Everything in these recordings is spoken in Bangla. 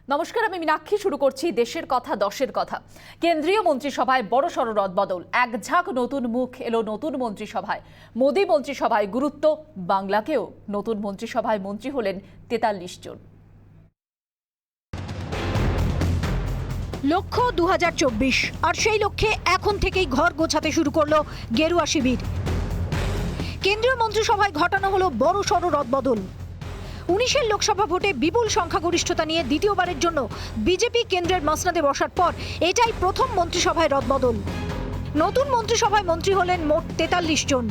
নমস্কার, আমি মীনাক্ষী। শুরু করছি দেশের কথা দশের কথা। কেন্দ্রীয় মন্ত্রিসভায় বড়সড় রদবদল, এক ঝাঁক নতুন মুখ এলো নতুন মন্ত্রিসভায়। মোদী মন্ত্রিসভায় গুরুত্ব, বাংলাকেও নতুন মন্ত্রিসভায় মন্ত্রী হলেন ৪৩ জন। লক্ষ্য ২০২৪, আর সেই লক্ষ্যে এখন থেকেই ঘর গোছাতে শুরু করলো গেরুয়া শিবির। কেন্দ্রীয় মন্ত্রিসভায় ঘটানো হলো বড়সড় রদবদল। ১৯ লোকসভা ভোটে বিপুল সংখ্যাগরিষ্ঠতা নিয়ে দ্বিতীয়বারের জন্য বিজেপি কেন্দ্রের মসনদে বসার পর এটাই প্রথম মন্ত্রিসভায় রদবদল। নতুন মন্ত্রিসভায় মন্ত্রী হলেন মোট ৪৩ জন।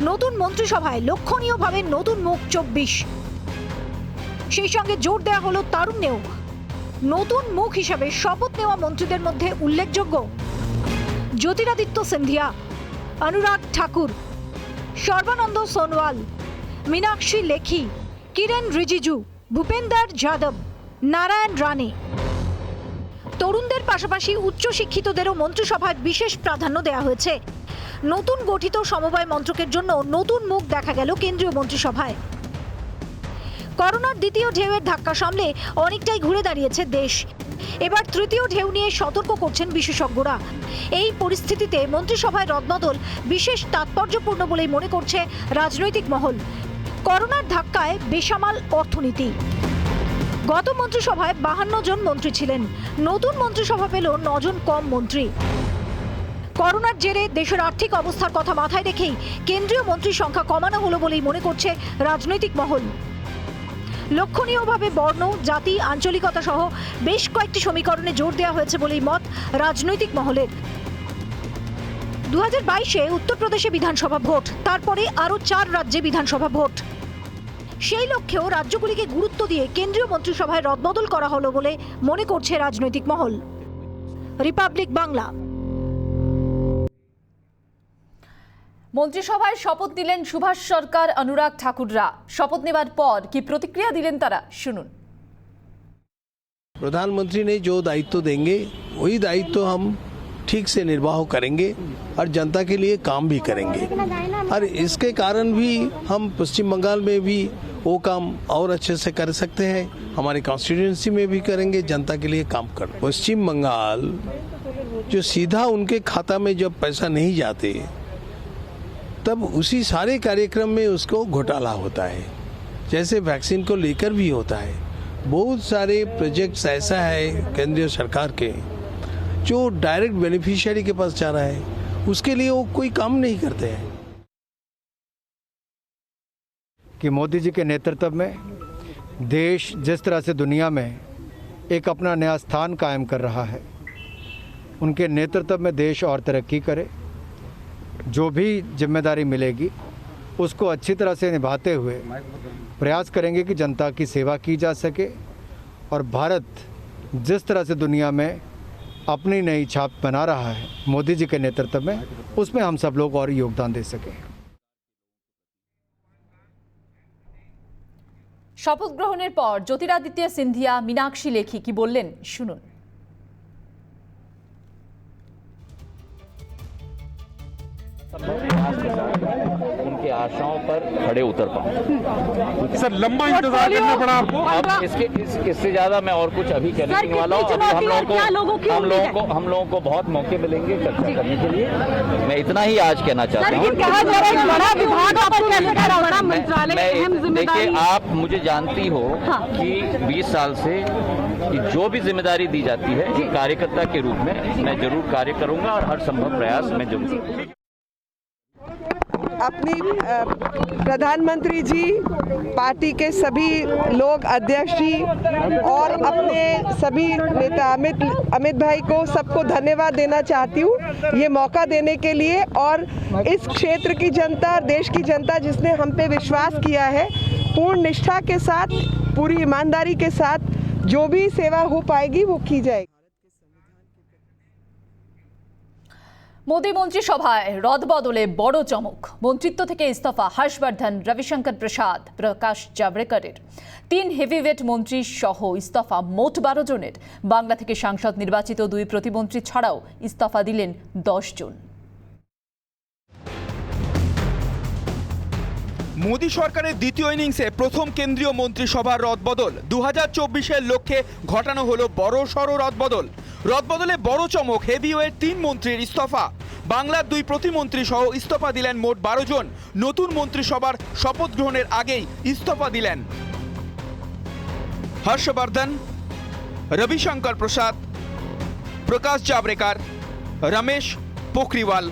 নতুন মন্ত্রিসভায় লক্ষণীয়ভাবে নতুন মুখ ২৪। সেই সঙ্গে জোর দেওয়া হলো তারুণ্যেও। নতুন মুখ হিসাবে শপথ নেওয়া মন্ত্রীদের মধ্যে উল্লেখযোগ্য জ্যোতিরাদিত্য সিন্ধিয়া, অনুরাগ ঠাকুর, সর্বানন্দ সোনোয়াল, মীনাক্ষী লেখি, কিরেন রিজিজু, ভূপেন্দর যাদব, নারায়ণ রানে। তরুণদের পাশাপাশি উচ্চশিক্ষিতদেরও মন্ত্রিসভায় বিশেষ প্রাধান্য দেওয়া হয়েছে। নতুন গঠিত সমবায় মন্ত্রকের জন্য নতুন মুখ দেখা গেল কেন্দ্রীয় মন্ত্রিসভায়। করোনার দ্বিতীয় ঢেউয়ের ধাক্কা সামলে অনেকটাই ঘুরে দাঁড়িয়েছে দেশ। এবার তৃতীয় ঢেউ নিয়ে সতর্ক করছেন বিশেষজ্ঞরা। এই পরিস্থিতিতে মন্ত্রিসভায় রদবদল বিশেষ তাৎপর্যপূর্ণ বলেই মনে করছে রাজনৈতিক মহল। করোনার ধাক্কায় বেসামাল অর্থনীতি। গত মন্ত্রিসভায় ৫২ জন মন্ত্রী ছিলেন, নতুন মন্ত্রিসভা পেল ৯ জন কম মন্ত্রী। করোনার জেরে দেশের আর্থিক অবস্থার কথা মাথায় রেখেই কেন্দ্রীয় মন্ত্রীর সংখ্যা কমানো হলো বলেই মনে করছে রাজনৈতিক মহল। লক্ষণীয়ভাবে বর্ণ, জাতি, আঞ্চলিকতা সহ বেশ কয়েকটি সমীকরণে জোর দেওয়া হয়েছে বলেই মত রাজনৈতিক মহলের। ২০২২-এ উত্তরপ্রদেশে বিধানসভা ভোট, তারপরে আরও ৪ রাজ্যে বিধানসভা ভোট। সেই লক্ষ্যেও রাজ্যগুলিকে গুরুত্ব দিয়ে কেন্দ্রীয় মন্ত্রিসভায় রদবদল করা হলো বলে মনে করছে রাজনৈতিক মহল। রিপাবলিক বাংলা। মন্ত্রিসভায় শপথ নিলেন সুভাষ সরকার, অনুরাগ ঠাকুররা। শপথ নেবার পর কি প্রতিক্রিয়া দিলেন তারা, শুনুন। प्रधानमंत्री ने जो दायित्व देंगे वही दायित्व हम ठीक से निर्वाह करेंगे और जनता के लिए काम भी करेंगे। और इसके कारण भी हम पश्चिम बंगाल में भी वो काम और अच्छे से कर सकते हैं। हमारी कॉन्स्टिट्यूंसी में भी करेंगे, जनता के लिए काम कर। पश्चिम बंगाल जो सीधा उनके खाता में जब पैसा नहीं जाते तब उसी सारे कार्यक्रम में उसको घोटाला होता है। जैसे वैक्सीन को लेकर भी होता है। बहुत सारे प्रोजेक्ट्स ऐसा है केंद्रीय सरकार के जो डायरेक्ट बेनिफिशियरी के पास जा रहा है, उसके लिए वो कोई काम नहीं करते हैं। कि मोदी जी के नेतृत्व में देश जिस तरह से दुनिया में एक अपना नया स्थान कायम कर रहा है, उनके नेतृत्व में देश और तरक्की करे। जो भी जिम्मेदारी मिलेगी उसको अच्छी तरह से निभाते हुए प्रयास करेंगे कि जनता की सेवा की जा सके और भारत जिस तरह से दुनिया में अपनी नई छाप बना रहा है मोदी जी के नेतृत्व में, उसमें हम सब लोग और योगदान दे सकें। শপথ গ্রহণের পর জ্যোতিরাদিত্য সিন্ধিয়া, মীনাক্ষী লেখি কি বললেন, শুনুন। उनके आशाओं पर खड़े उतर पाऊं। सर लंबा इंतजार करना पड़ा आपको। अब इससे ज्यादा मैं और कुछ अभी कहने नहीं वाला हूँ। अभी हम लोगों को बहुत मौके मिलेंगे चर्चा करने के लिए। मैं इतना ही आज कहना चाहता हूँ। देखिए, आप मुझे जानती हो कि 20 साल से कि जो भी जिम्मेदारी दी जाती है कार्यकर्ता के रूप में मैं जरूर कार्य करूंगा और हर संभव प्रयास मैं जरूर करूंगा। अपनी प्रधानमंत्री जी, पार्टी के सभी लोग, अध्यक्ष जी और अपने सभी नेता अमित भाई को सबको धन्यवाद देना चाहती हूँ ये मौका देने के लिए। और इस क्षेत्र की जनता, देश की जनता जिसने हम पे विश्वास किया है, पूर्ण निष्ठा के साथ, पूरी ईमानदारी के साथ जो भी सेवा हो पाएगी वो की जाएगी। মোদী মন্ত্রিসভায় রদবদলে বড় চমক। মন্ত্রিত্ব থেকে ইস্তফা হর্ষবর্ধন, রবিশঙ্কর প্রসাদ, প্রকাশ জাভড়েকরের। 3 হেভিওয়েট মন্ত্রী সহ ইস্তফা মোট 12 জনের। বাংলা থেকে সাংসদ নির্বাচিত 2 প্রতিমন্ত্রী ছাড়াও ইস্তফা দিলেন 10 জন। মোদী সরকারের দ্বিতীয় ইনিংসে প্রথম কেন্দ্রীয় মন্ত্রিসভার রদবদল 2024-এর লক্ষ্যে ঘটানো হলো বড়সড় রদবদল। রদবদলে বড় চমক, হেভিওয়েট 3 মন্ত্রীর ইস্তফা। বাংলার 2 প্রতিমন্ত্রী সহ ইস্তফা দিলেন মোট 12 জন। নতুন মন্ত্রিসভার শপথ গ্রহণের আগেই ইস্তফা দিলেন হর্ষবর্ধন, রবিশঙ্কর প্রসাদ, প্রকাশ জাভড়েকর, রমেশ পোখরিওয়াল,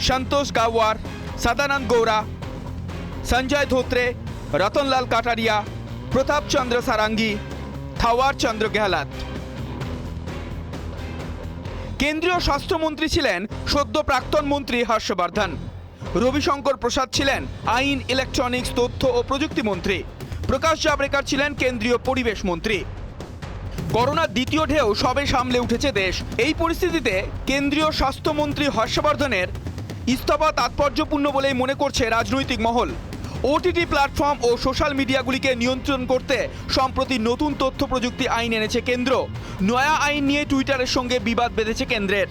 সন্তোষ গাওয়ার, সদানন্দ গৌড়া, संजय धोत्रे, रतनलाल काटारिया, प्रताप चंद्र सारंगी, थावर चंद्र गहलोत। केंद्रीय स्वास्थ्यमंत्री छिलेन सद्य प्राक्तन मंत्री हर्षवर्धन। रविशंकर प्रसाद छिलेन आईन, इलेक्ट्रनिक्स, तथ्य और प्रযুক্তি मंत्री। प्रकाश जावड़ेकर छिलेन केंद्रीय परिवेश मंत्री। করোনার দ্বিতীয় ঢেউ সবে সামলে উঠেছে দেশ। এই পরিস্থিতিতে কেন্দ্রীয় স্বাস্থ্যমন্ত্রী হর্ষবর্ধনের ইস্তফা তাৎপর্যপূর্ণ বলেই মনে করছে রাজনৈতিক মহল। ওটিটি প্ল্যাটফর্ম ও সোশ্যাল মিডিয়াগুলিকে নিয়ন্ত্রণ করতে সম্প্রতি নতুন তথ্য প্রযুক্তি আইন এনেছে কেন্দ্র। নয়া আইন নিয়ে টুইটারের সঙ্গে বিবাদ বেঁধেছে কেন্দ্রের।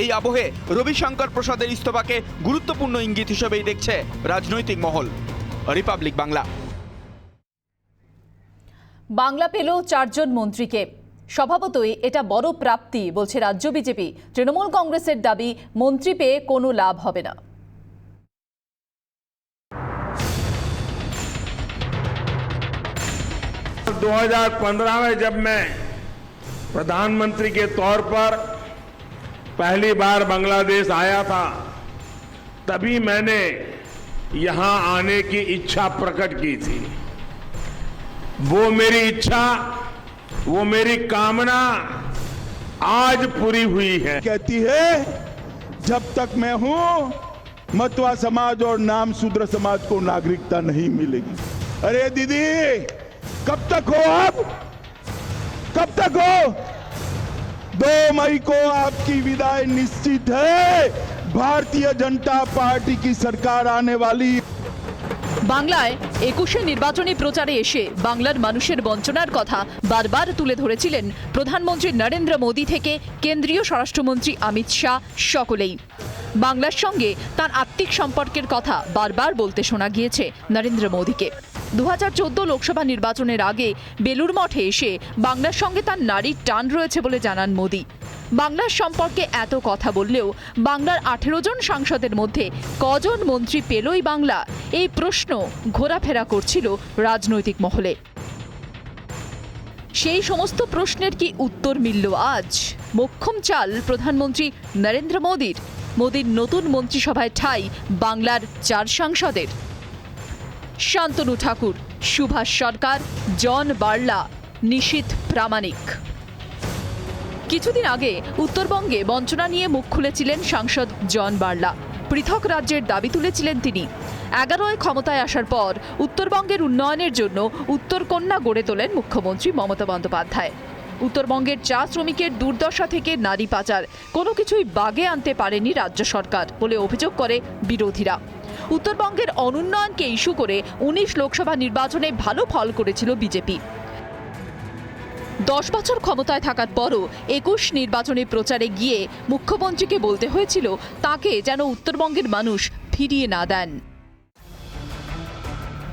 এই আবহে রবিশঙ্কর প্রসাদের ইস্তফাকে গুরুত্বপূর্ণ ইঙ্গিত হিসেবেই দেখছে রাজনৈতিক মহল। রিপাবলিক বাংলা। বাংলা পেল 4 জন মন্ত্রীকে। স্বভাবতই এটা বড় প্রাপ্তি বলছে রাজ্য বিজেপি। তৃণমূল কংগ্রেসের দাবি, মন্ত্রী পেয়ে কোনো লাভ হবে না। 2015 में जब मैं प्रधानमंत्री के तौर पर पहली बार बांग्लादेश आया था, तभी मैंने यहां आने की इच्छा प्रकट की थी। वो मेरी इच्छा, वो मेरी कामना आज पूरी हुई है। कहती है जब तक मैं हूं मतवा समाज और नाम शूद्र समाज को नागरिकता नहीं मिलेगी। अरे दीदी, कब तक हो आप? कब तक हो? 2 मई को आपकी विदाई निश्चित है। भारतीय जनता पार्टी की सरकार आने वाली। বাংলায় 21শে নির্বাচনী প্রচারে এসে বাংলার মানুষের বঞ্চনার কথা বারবার তুলে ধরেছিলেন প্রধানমন্ত্রী নরেন্দ্র মোদী থেকে কেন্দ্রীয় স্বরাষ্ট্রমন্ত্রী অমিত শাহ সকলেই। বাংলার সঙ্গে তার আত্মিক সম্পর্কের কথা বারবার বলতে শোনা গিয়েছে নরেন্দ্র মোদীকে। 2014 লোকসভা নির্বাচনের আগে বেলুর মঠে এসে বাংলার সঙ্গে তার নারীর টান রয়েছে বলে জানান মোদী। বাংলার সম্পর্কে এত কথা বললেও বাংলার 18 জন সাংসদের মধ্যে কজন মন্ত্রী পেলই বাংলা, এই প্রশ্ন ঘোরাফেরা করছিল রাজনৈতিক মহলে। সেই সমস্ত প্রশ্নের কি উত্তর মিলল আজ? মোক্ষম চাল প্রধানমন্ত্রী নরেন্দ্র মোদীর। মোদীর নতুন মন্ত্রিসভায় ঠাঁই বাংলার 4 সাংসদের। শান্তনু ঠাকুর, সুভাষ সরকার, জন বার্লা, নিশীথ প্রামাণিক। কিছুদিন আগে উত্তরবঙ্গে বঞ্চনা নিয়ে মুখ খুলেছিলেন সাংসদ জন বার্লা। পৃথক রাজ্যের দাবি তুলেছিলেন তিনি। 11 ক্ষমতায় আসার পর উত্তরবঙ্গের উন্নয়নের জন্য উত্তরকন্যা গড়ে তোলেন মুখ্যমন্ত্রী মমতা বন্দ্যোপাধ্যায়। উত্তরবঙ্গের চা শ্রমিকের দুর্দশা থেকে নারী পাচার কোনো কিছুই বাগে আনতে পারেনি রাজ্য সরকার বলে অভিযোগ করে বিরোধীরা। উত্তরবঙ্গের অনুন্নয়নকে ইস্যু করে 19 লোকসভা নির্বাচনে ভালো ফল করেছিল বিজেপি। 10 বছর ক্ষমতায় থাকার পরও 21 নির্বাচনে প্রচারে গিয়ে মুখ্যমন্ত্রীকে বলতে হয়েছিল তাকে যেন উত্তরবঙ্গের মানুষ ফিরিয়ে না দেন।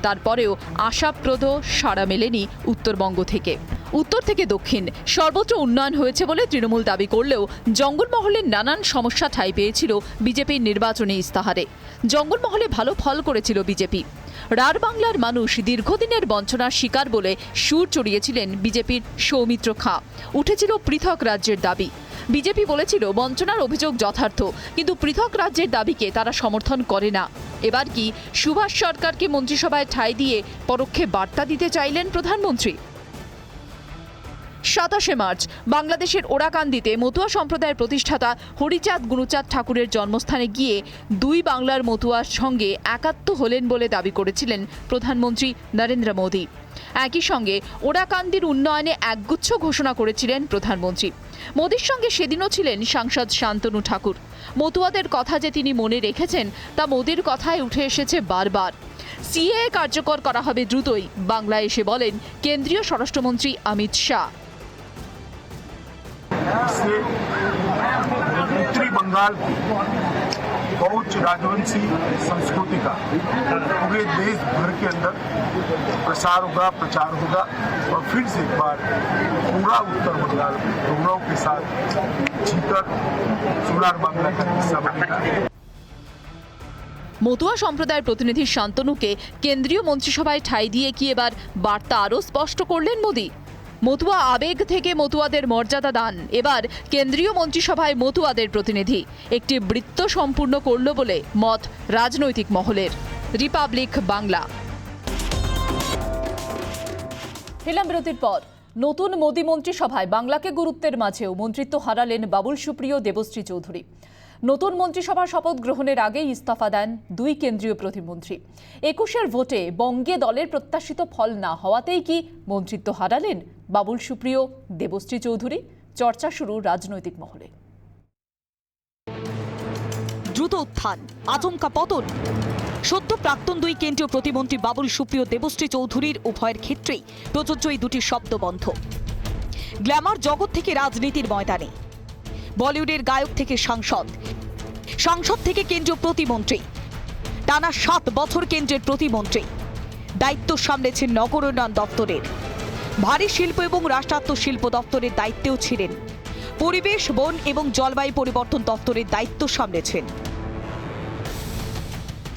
তারপরেও আশাপ্রদ সাড়া মেলেনি উত্তরবঙ্গ থেকে। উত্তর থেকে দক্ষিণ সর্বত্র উন্নয়ন হয়েছে বলে তৃণমূল দাবি করলেও জঙ্গলমহলের নানান সমস্যা ঠাঁই পেয়েছিল বিজেপির নির্বাচনী ইস্তাহারে। জঙ্গলমহলে ভালো ফল করেছিল বিজেপি। রাঢ় বাংলার মানুষ দীর্ঘদিনের বঞ্চনার শিকার বলে সুর চড়িয়েছিলেন বিজেপির সৌমিত্র খাঁ। উঠেছিল পৃথক রাজ্যের দাবি। বিজেপি বলেছিল বঞ্চনার অভিযোগ যথার্থ, কিন্তু পৃথক রাজ্যের দাবিকে তারা সমর্থন করে না। এবার কি সুভাষ সরকারকে মন্ত্রিসভায় ঠাঁই দিয়ে পরোক্ষে বার্তা দিতে চাইলেন প্রধানমন্ত্রী? 27 মার্চ বাংলাদেশের ওরাকান্দিতে মতুয়া সম্প্রদায়ের প্রতিষ্ঠাতা হরিচাঁদ গুরুচাঁদ ঠাকুরের জন্মস্থানে গিয়ে 2 বাংলার মতুয়ার সঙ্গে একাত্ম হলেন বলে দাবি করেছিলেন প্রধানমন্ত্রী নরেন্দ্র মোদী। একই সঙ্গে ওরাকান্দির উন্নয়নে একগুচ্ছ ঘোষণা করেছিলেন প্রধানমন্ত্রী। মোদীর সঙ্গে সেদিনও ছিলেন সাংসদ শান্তনু ঠাকুর। মতুয়াদের কথা যে তিনি মনে রেখেছেন তা মোদীর কথায় উঠে এসেছে বারবার। সিএএ কার্যকর করা হবে দ্রুতই, বাংলায় এসে বলেন কেন্দ্রীয় স্বরাষ্ট্রমন্ত্রী অমিত শাহ। उत्तरी बंगाल की गौच राजवंशी संस्कृति का पूरे देश भर के अंदर प्रसार होगा, प्रचार होगा और फिर से एक बार पूरा उत्तर बंगाल गौरव के साथ जीकर सोनार बांग्ला का हिस्सा बनेगा। মতুয়া সম্প্রদায়ের প্রতিনিধি শান্তনুকে কেন্দ্রীয় মন্ত্রিসভায় ঠাঁই দিয়ে কি এবার বার্তা আরও স্পষ্ট করলেন মোদি? মতুয়া আবেগ থেকে মতুয়াদের মর্যাদা দান, এবার কেন্দ্রীয় মন্ত্রিসভায় মতুয়াদের প্রতিনিধি একটি বৃত্ত সম্পূর্ণ করল বলে মত রাজনৈতিক মহলের। রিপাবলিক বাংলা। হেলাম বিরতির পর নতুন মোদি মন্ত্রিসভায় বাংলাকে গুরুত্বের মাঝেও মন্ত্রিত্ব হারালেন বাবুল সুপ্রিয়, দেবশ্রী চৌধুরী। নতুন মন্ত্রিসভার শপথ গ্রহণের আগেই ইস্তফা দেন দুই কেন্দ্রীয় প্রতিমন্ত্রী। 21-এর ভোটে বঙ্গে দলের প্রত্যাশিত ফল না হওয়াতেই কি মন্ত্রিত্ব হারালেন বাবুল সুপ্রিয়, দেবশ্রী চৌধুরী? চর্চা শুরু রাজনৈতিক মহলে। দ্রুত উত্থান, আচমকা পতন। সদ্য প্রাক্তন দুই কেন্দ্রীয় প্রতিমন্ত্রী বাবুল সুপ্রিয়, দেবশ্রী চৌধুরীর উভয়ের ক্ষেত্রেই প্রযোজ্য এই দুটি শব্দবন্ধ। গ্ল্যামার জগৎ থেকে রাজনীতির ময়দানে, বলিউডের গায়ক থেকে সাংসদ, সংসদ থেকে কেন্দ্রীয় প্রতিমন্ত্রী, টানা 7 বছর কেন্দ্রের প্রতিমন্ত্রী, দায়িত্ব সামলেছেন নগর উন্নয়ন দপ্তরের, ভারী শিল্প এবং রাষ্ট্রায়ত্ত শিল্প দপ্তরের দায়িত্বেও ছিলেন, পরিবেশ, বন এবং জলবায়ু পরিবর্তন দপ্তরের দায়িত্ব সামলেছেন।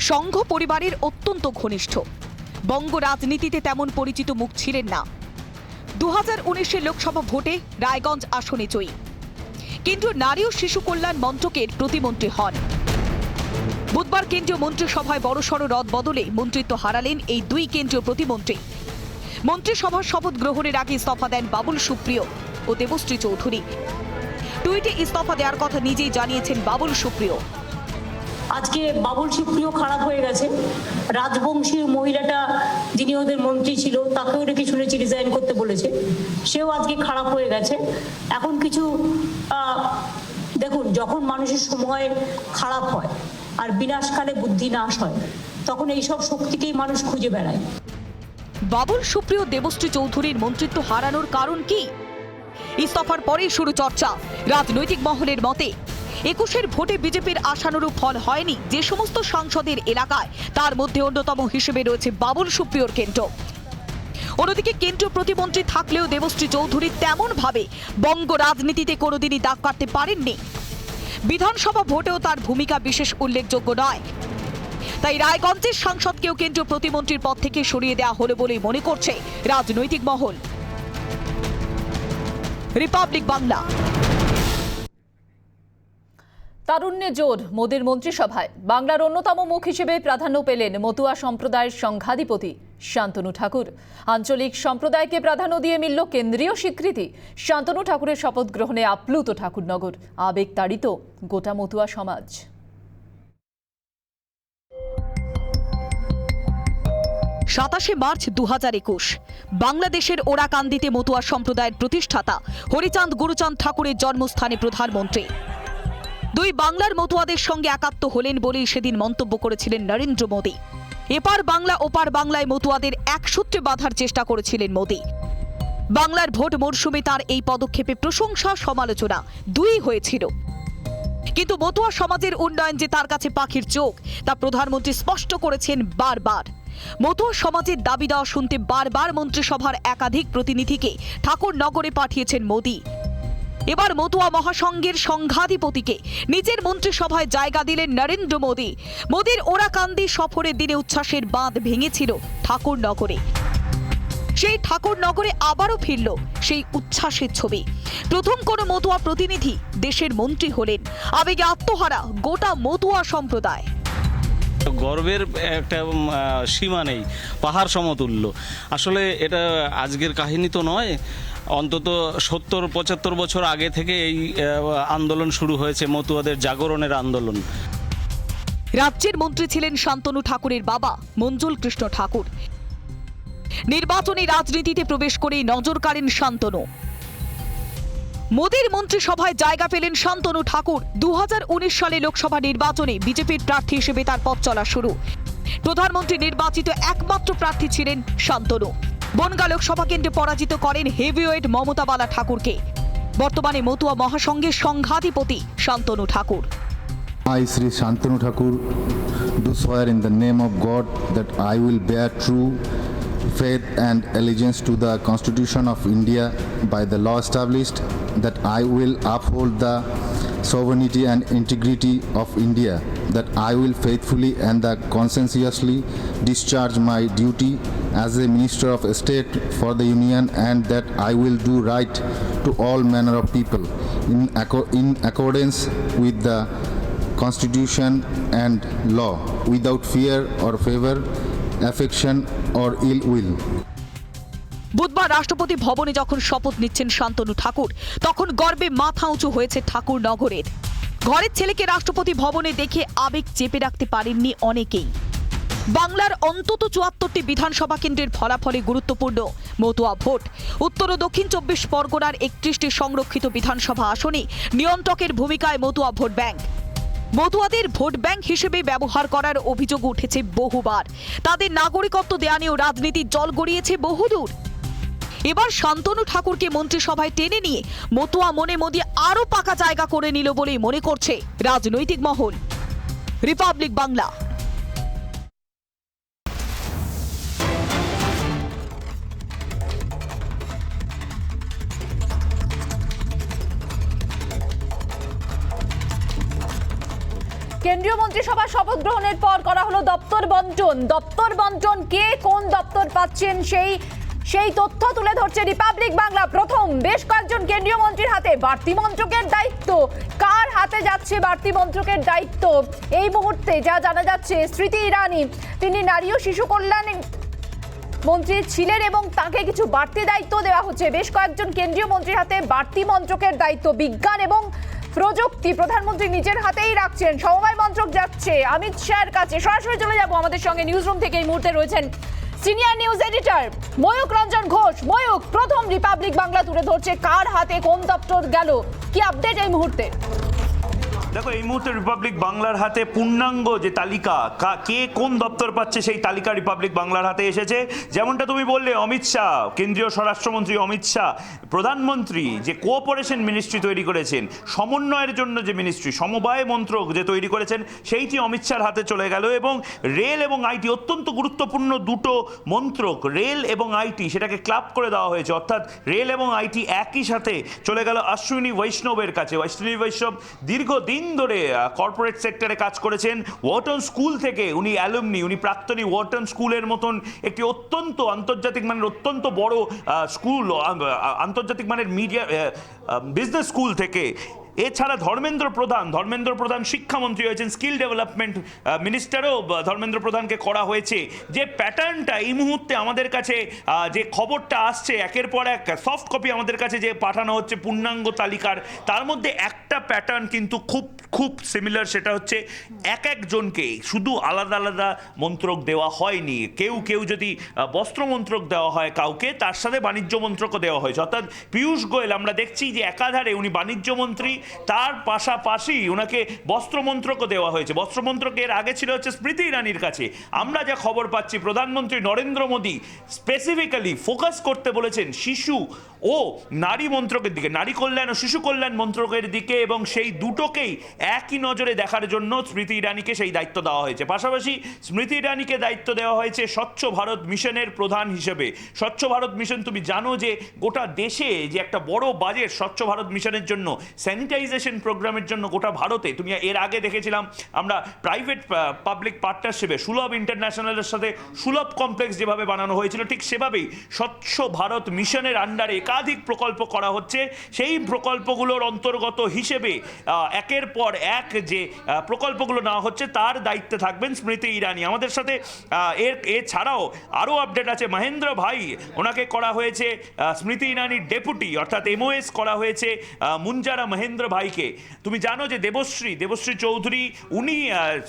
সংঘ পরিবারের অত্যন্ত ঘনিষ্ঠ, বঙ্গ রাজনীতিতে তেমন পরিচিত মুখ ছিলেন না। 2019-এর লোকসভা ভোটে রায়গঞ্জ আসনে জয়ী, কেন্দ্রীয় নারী ও শিশু কল্যাণ মন্ত্রকের প্রতিমন্ত্রী হন। বুধবার কেন্দ্রীয় মন্ত্রিসভায় বড়সড় রদবদলে মন্ত্রিত্ব হারালেন এই দুই কেন্দ্রীয় প্রতিমন্ত্রী। মন্ত্রিসভার শপথ গ্রহণের আগে ইস্তফা দেন বাবুল সুপ্রিয় ও দেবশ্রী চৌধুরী। টুইটে ইস্তফা দেওয়ার কথা নিজেই জানিয়েছেন বাবুল সুপ্রিয়। আজকে বাবুল সুপ্রিয় খারাপ হয়ে গেছে। রাজবংশীয় মহিলাটা যিনি ওদের মন্ত্রী ছিল তাকেও নাকি শুনেছি রিজাইন করতে বলেছে, সেও আজকে খারাপ হয়ে গেছে। এখন কিছু দেখুন, যখন মানুষের সময় খারাপ হয় আর বিনাশকালে বুদ্ধি নাশ হয়, তখন এইসব শক্তিকেই মানুষ খুঁজে বেড়ায়। বাবুল সুপ্রিয়, দেবশ্রী চৌধুরীর মন্ত্রিত্ব হারানোর কারণ কি? ইস্তফার পরেই শুরু চর্চা। রাজনৈতিক মহলের মতে 21-এর ভোটে বিজেপির আশানুরূপ ফল হয়নি যে সমস্ত সাংসদের এলাকায়, তার মধ্যে অন্যতম হিসেবে রয়েছে বাবুল সুপ্রিয়র কেন্দ্র। অন্যদিকে কেন্দ্রীয় প্রতিমন্ত্রী থাকলেও দেবশ্রী চৌধুরী তেমন ভাবে বঙ্গ রাজনীতিতে কোনোদিনই দাগ কাটতে পারেননি। বিধানসভা ভোটেও তার ভূমিকা বিশেষ উল্লেখযোগ্য নয়। তাই রায়গঞ্জের সাংসদকেও কেন্দ্রীয় প্রতিমন্ত্রীর পদ থেকে সরিয়ে দেওয়া হলো বলেই মনে করছে রাজনৈতিক মহল। রিপাবলিক বাংলা। তারুণ্যে জোর মোদির মন্ত্রিসভায়। বাংলার অন্যতম মুখ হিসেবে প্রাধান্য পেলেন মতুয়া সম্প্রদায়ের সংঘাধিপতি শান্তনু ঠাকুর। আঞ্চলিক সম্প্রদায়কে প্রাধান্য দিয়ে মিলল কেন্দ্রীয় স্বীকৃতি। শান্তনু ঠাকুরের শপথ গ্রহণে আপ্লুত ঠাকুরনগর, আবেগ তাড়িত গোটা মতুয়া সমাজ। 27 মার্চ 2021 বাংলাদেশের ওরাকান্দিতে মতুয়া সম্প্রদায়ের প্রতিষ্ঠাতা হরিচাঁদ গুরুচাঁদ ঠাকুরের জন্মস্থানে প্রধানমন্ত্রী দুই বাংলার মতুয়াদের সঙ্গে একাত্ম হলেন বলেই সেদিন মন্তব্য করেছিলেন নরেন্দ্র মোদী। এপার বাংলা ওপার বাংলায় মতুয়াদের এক সূত্রে বাঁধার চেষ্টা করেছিলেন মোদী। বাংলার ভোট মরশুমে তার এই পদক্ষেপে প্রশংসা সমালোচনা দুই হয়েছিল। কিন্তু মতুয়া সমাজের উন্নয়ন যে তার কাছে পাখির চোখ তা প্রধানমন্ত্রী স্পষ্ট করেছেন বারবার। মতুয়া সমাজের দাবি দেওয়া শুনতে বারবার মন্ত্রিসভার একাধিক প্রতিনিধিকে ঠাকুরনগরে পাঠিয়েছেন মোদী। এবার মতুয়া মহাসংঘের সংঘাধিপতিকে নিজের মন্ত্রিসভায় জায়গা দিলেন নরেন্দ্র মোদী। মোদীর ওরাকান্দি সফরের দিনে উচ্ছ্বাসের বাঁধ ভেঙেছিল ঠাকুরনগরে। সেই ঠাকুরনগরে আবারও ফিরল সেই উচ্ছ্বাসের ছবি। প্রথম কোন মতুয়া প্রতিনিধি দেশের মন্ত্রী হলেন। আবেগে আত্মহারা গোটা মতুয়া সম্প্রদায়। গর্বের একটা সীমা নেই, পাহাড় সমতুল্য। আসলে এটা আজকের কাহিনী তো নয়, অন্তত 70-75 বছর আগে থেকে এই আন্দোলন শুরু হয়েছে, মতুয়াদের জাগরণের আন্দোলন। রাজ্যের মন্ত্রী ছিলেন শান্তনু ঠাকুরের বাবা মঞ্জুল কৃষ্ণ ঠাকুর। নির্বাচনী রাজনীতিতে প্রবেশ করেই নজর কাড়েন শান্তনু। মোদীর মন্ত্রিসভায় জায়গা পেলেন শান্তনু ঠাকুর। 2019 সালে লোকসভা নির্বাচনে বিজেপির প্রার্থী হিসেবে তার পথ চলা শুরু। প্রধানমন্ত্রী নির্বাচিত একমাত্র প্রার্থী ছিলেন শান্তনু। বনগাঁ লোকসভা কেন্দ্রে পরাজিত করেন হেভিওয়েট মমতা বালা ঠাকুরকে। বর্তমানে Matua মহাসংঘের সংঘাধিপতি Shantanu Thakur. I, Sri Shantanu Thakur, do swear in the name of God that I will bear true faith and allegiance to the Constitution of India by the law established, that I will uphold the sovereignty and integrity of India, that I will faithfully and conscientiously discharge my duty as a Minister of State for the Union, and that I will do right to all manner of people in accordance with the Constitution and law, without fear or favor, affection or ill will. বুধবার রাষ্ট্রপতি ভবনে যখন শপথ নিচ্ছেন শান্তনু ঠাকুর, তখন গর্বে মাথা উঁচু হয়েছে ঠাকুর নগরের। ঘরের ছেলেকে রাষ্ট্রপতি ভবনে দেখে আবেগ চেপে রাখতে পারেননি অনেকেই। বাংলার অন্তত ৭৪টি বিধানসভা কেন্দ্রের ফলাফলে গুরুত্বপূর্ণ মতুয়া ভোট। উত্তর ও দক্ষিণ ২৪ পরগনার ৩১টি সংরক্ষিত বিধানসভা আসনে নিয়ন্ত্রকের ভূমিকায় মতুয়া ভোট ব্যাংক। মতুয়াদের ভোট ব্যাংক হিসেবে ব্যবহার করার অভিযোগ উঠেছে বহুবার। তাদের নাগরিকত্ব দেয়া নিয়েও রাজনীতির জল গড়িয়েছে বহুদূর। এবার শান্তনু ঠাকুরকে মন্ত্রিসভায় টেনে নিয়ে মতুয়া মনে মনে আরো পাকা জায়গা করে নিল বলেই মনে করছে রাজনৈতিক মহল। রিপাবলিক বাংলা। কেন্দ্রীয় মন্ত্রিসভা শপথ গ্রহণের পর করা হলো দপ্তর বন্টন। দপ্তর বন্টন, কে কোন দপ্তর পাচ্ছেন সেই তথ্য তুলে ধরছে রিপাবলিক বাংলা। প্রথম, বেশ কয়েকজন কেন্দ্রীয় মন্ত্রীর হাতে বাড়তি মন্ত্রকের দায়িত্ব। কার হাতে যাচ্ছে বাড়তি মন্ত্রকের দায়িত্ব এই মুহূর্তে যা জানা যাচ্ছে, স্মৃতি ইরানি, তিনি নারী ও শিশু কল্যাণ মন্ত্রী ছিলেন এবং তাকে কিছু বাড়তি দায়িত্ব দেওয়া হচ্ছে। বেশ কয়েকজন কেন্দ্রীয় মন্ত্রীর হাতে বাড়তি মন্ত্রকের দায়িত্ব। বিজ্ঞান এবং প্রযুক্তি প্রধানমন্ত্রী নিজের হাতেই রাখছেন। সমবায় মন্ত্রক যাচ্ছে অমিত শাহের কাছে। সরাসরি চলে যাব আমাদের সঙ্গে নিউজরুম থেকে এই মুহূর্তে রয়েছেন senior news editor Mayukh Ranjan Ghosh. Mayukh, প্রথম রিপাবলিক বাংলা তুলে ধরছে কার হাতে কোন দপ্তর গেল, কি আপডেট এই মুহূর্তে? দেখো, এই মুহূর্তে রিপাবলিক বাংলার হাতে পূর্ণাঙ্গ যে তালিকা, কে কোন দপ্তর পাচ্ছে সেই তালিকা রিপাবলিক বাংলার হাতে এসেছে। যেমনটা তুমি বললে, অমিত শাহ, কেন্দ্রীয় স্বরাষ্ট্রমন্ত্রী অমিত শাহ, প্রধানমন্ত্রী যে কোঅপারেশন মিনিস্ট্রি তৈরি করেছেন, সমন্বয়ের জন্য যে মিনিস্ট্রি, সমবায় মন্ত্রক যে তৈরি করেছেন, সেইটি অমিত শাহর হাতে চলে গেল। এবং রেল এবং আইটি, অত্যন্ত গুরুত্বপূর্ণ দুটো মন্ত্রক, রেল এবং আইটি, সেটাকে ক্লাব করে দেওয়া হয়েছে। অর্থাৎ রেল এবং আইটি একই সাথে চলে গেল অশ্বিনী বৈষ্ণবের কাছে। অশ্বিনী বৈষ্ণব দীর্ঘদিন ধরে কর্পোরেট সেক্টরে কাজ করেছেন। ওয়াটন স্কুল থেকে উনি অ্যালুমনি, উনি প্রাক্তনী। ওয়াটন স্কুলের মতন একটি অত্যন্ত আন্তর্জাতিক মানের, অত্যন্ত বড় স্কুল, আন্তর্জাতিক মানের মিডিয়া বিজনেস স্কুল থেকে। এছাড়া ধর্মেন্দ্র প্রধান শিক্ষামন্ত্রী হয়েছেন, স্কিল ডেভেলপমেন্ট মিনিস্টারও ধর্মেন্দ্র প্রধানকে করা হয়েছে। যে প্যাটার্নটা এই মুহূর্তে আমাদের কাছে, যে খবরটা আসছে একের পর এক সফট কপি আমাদের কাছে যে পাঠানো হচ্ছে পূর্ণাঙ্গ তালিকার, তার মধ্যে একটা প্যাটার্ন কিন্তু খুব সিমিলার। সেটা হচ্ছে একজনকে শুধু আলাদা আলাদা মন্ত্রক দেওয়া হয়নি। কেউ যদি বস্ত্র মন্ত্রক দেওয়া হয় কাউকে, তার সাথে বাণিজ্য মন্ত্রকও দেওয়া হয়েছে। অর্থাৎ পীযূষ গোয়েল, আমরা দেখছি যে একাধারে উনি বাণিজ্য মন্ত্রী, তার পাশাপাশি ওনাকে বস্ত্রমন্ত্রকও দেওয়া হয়েছে। বস্ত্রমন্ত্রকের আগে ছিল হচ্ছে স্মৃতি ইরানির কাছে। আমরা যা খবর পাচ্ছি, প্রধানমন্ত্রী নরেন্দ্র মোদী স্পেসিফিক্যালি ফোকাস করতে বলেছেন শিশু ও নারী মন্ত্রকের দিকে, নারী কল্যাণ ও শিশু কল্যাণ মন্ত্রকের দিকে, এবং সেই দুটোকেই একই নজরে দেখার জন্য স্মৃতি ইরানিকে সেই দায়িত্ব দেওয়া হয়েছে। পাশাপাশি স্মৃতি ইরানিকে দায়িত্ব দেওয়া হয়েছে স্বচ্ছ ভারত মিশনের প্রধান হিসেবে। স্বচ্ছ ভারত মিশন, তুমি জানো যে গোটা দেশে যে একটা বড় বাজেট স্বচ্ছ ভারত মিশনের জন্য, স্যানিটাইজেশন প্রোগ্রামের জন্য গোটা ভারতে, তুমি এর আগে দেখেছিলাম আমরা প্রাইভেট পাবলিক পার্টনারশিপে সুলভ ইন্টারন্যাশনালের সাথে সুলভ কমপ্লেক্স যেভাবে বানানো হয়েছিল, ঠিক সেভাবেই স্বচ্ছ ভারত মিশনের আন্ডারে একাধিক প্রকল্প করা হচ্ছে। সেই প্রকল্পগুলোর অন্তর্গত হিসেবে একের পর এক যে প্রকল্পগুলো নেওয়া হচ্ছে তার দায়িত্বে থাকবেন স্মৃতি ইরানি। আমাদের সাথে এছাড়াও আরও আপডেট আছে। মহেন্দ্র ভাই, ওনাকে করা হয়েছে স্মৃতি ইরানির ডেপুটি, অর্থাৎ এমওএস করা হয়েছে মুঞ্জারা মহেন্দ্র ভাইকে। তুমি জানো যে দেবশ্রী চৌধুরী, উনি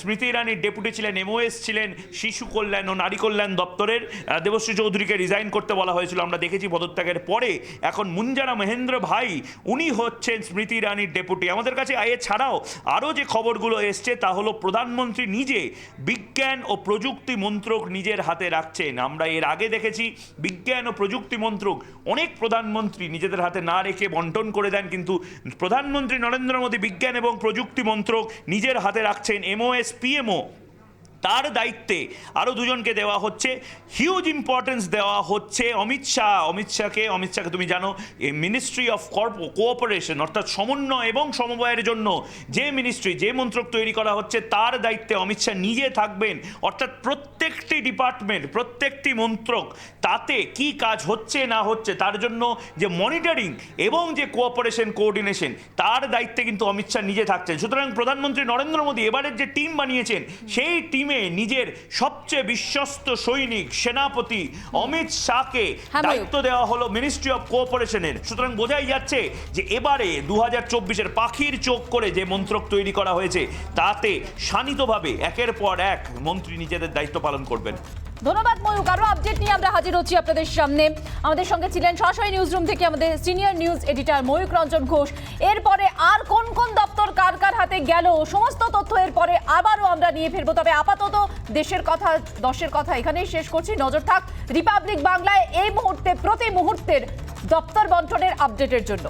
স্মৃতি ইরানির ডেপুটি ছিলেন, এমওএস ছিলেন শিশু কল্যাণ ও নারী কল্যাণ দপ্তরের। দেবশ্রী চৌধুরীকে রিজাইন করতে বলা হয়েছিল, আমরা দেখেছি পদত্যাগের পরে। এখন মুঞ্জারা মহেন্দ্র ভাই, উনি হচ্ছেন স্মৃতি ইরানির ডেপুটি। আমাদের কাছে এছাড়াও আরও যে খবরগুলো এসছে তা হলো প্রধানমন্ত্রী নিজে বিজ্ঞান ও প্রযুক্তি মন্ত্রক নিজের হাতে রাখছেন। আমরা এর আগে দেখেছি বিজ্ঞান ও প্রযুক্তি মন্ত্রক অনেক প্রধানমন্ত্রী নিজেদের হাতে না রেখে বন্টন করে দেন, কিন্তু প্রধানমন্ত্রী প্রধানমন্ত্রী নরেন্দ্র মোদী বিজ্ঞান এবং প্রযুক্তি মন্ত্রক নিজের হাতে রাখছেন, এমওএস পিএমও তার দায়িত্বে আরও দুজনকে দেওয়া হচ্ছে। হিউজ ইম্পর্টেন্স দেওয়া হচ্ছে অমিত শাহকে তুমি জানো এই মিনিস্ট্রি অফ কোঅপারেশন অর্থাৎ সমন্বয় এবং সমবায়ের জন্য যে মিনিস্ট্রি, যে মন্ত্রক তৈরি করা হচ্ছে তার দায়িত্বে অমিত শাহ নিজে থাকবেন। অর্থাৎ প্রত্যেকটি ডিপার্টমেন্ট, প্রত্যেকটি মন্ত্রক তাতে কি কাজ হচ্ছে না হচ্ছে তার জন্য যে মনিটরিং এবং যে কোঅপারেশন কোঅর্ডিনেশন তার দায়িত্বে কিন্তু অমিত শাহ নিজে থাকছেন। সুতরাং প্রধানমন্ত্রী নরেন্দ্র মোদী এবারের যে টিম বানিয়েছেন সেই টিমে নিজের সবচেয়ে বিশ্বস্ত সৈনিক সেনাপতি অমিত শাহকে দায়িত্ব দেওয়া হলো মিনিস্ট্রি অফ কোঅপারেশনের। সুতরাং বোঝাই যাচ্ছে যে এবারে 2024-এর পাখির চোখ করে যে মন্ত্রক তৈরি করা হয়েছে তাতে শানিতভাবে একের পর এক মন্ত্রী নিজেদের দায়িত্ব পালন করবেন। ধন্যবাদ ময়ূক। আরো আপডেট নিয়ে আমরা হাজির হচ্ছি আপনাদের সামনে। আমাদের সঙ্গে ছিলেন সরাসরি নিউজ রুম থেকে আমাদের senior news editor Mayukh Ranjan Ghosh. এরপরে আর কোন কোন দপ্তর কার কার হাতে গেল সমস্ত তথ্য এরপরে আবারও আমরা নিয়ে ফিরবো। তবে আপাতত দেশের কথা এখানেই শেষ করছি। নজর থাক রিপাবলিক বাংলায় এই মুহূর্তে প্রতি মুহূর্তের দপ্তর বন্টনের আপডেটের জন্য।